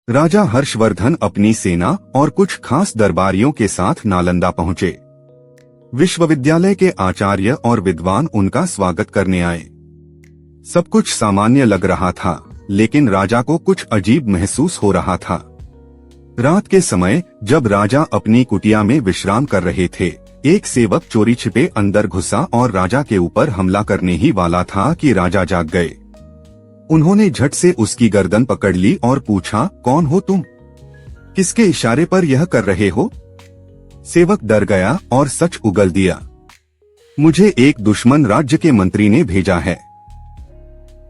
राजा हर्षवर्धन अपनी सेना और कुछ खास दरबारियों के साथ नालंदा पहुंचे। विश्वविद्यालय के आचार्य और विद्वान उनका स्वागत करने आए। सब कुछ सामान्य लग रहा था, लेकिन राजा को कुछ अजीब महसूस हो रहा था। रात के समय जब राजा अपनी कुटिया में विश्राम कर रहे थे, एक सेवक चोरी छिपे अंदर घुसा और राजा के ऊपर हमला करने ही वाला था कि राजा जाग गए। उन्होंने झट से उसकी गर्दन पकड़ ली और पूछा, कौन हो तुम? किसके इशारे पर यह कर रहे हो? सेवक डर गया और सच उगल दिया, मुझे एक दुश्मन राज्य के मंत्री ने भेजा है।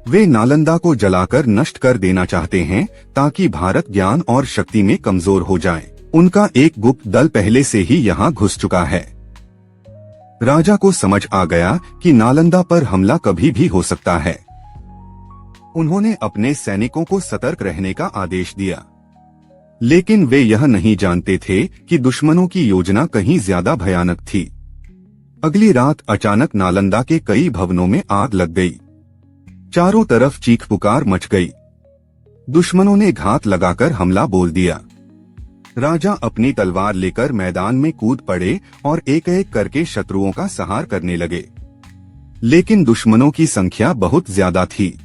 वे नालंदा को जलाकर नष्ट कर देना चाहते हैं ताकि भारत ज्ञान और शक्ति में कमजोर हो जाए। उनका एक गुप्त दल पहले से ही यहाँ घुस चुका है। राजा को समझ आ गया कि नालंदा पर हमला कभी भी हो सकता है। उन्होंने अपने सैनिकों को सतर्क रहने का आदेश दिया, लेकिन वे यह नहीं जानते थे कि दुश्मनों की योजना कहीं ज्यादा भयानक थी। अगली रात अचानक नालंदा के कई भवनों में आग लग गई। चारों तरफ चीख पुकार मच गई। दुश्मनों ने घात लगाकर हमला बोल दिया। राजा अपनी तलवार लेकर मैदान में कूद पड़े और एक एक करके शत्रुओं का संहार करने लगे, लेकिन दुश्मनों की संख्या बहुत ज्यादा थी।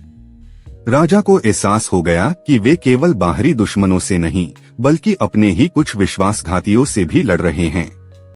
राजा को एहसास हो गया कि वे केवल बाहरी दुश्मनों से नहीं, बल्कि अपने ही कुछ विश्वासघातियों से भी लड़ रहे हैं।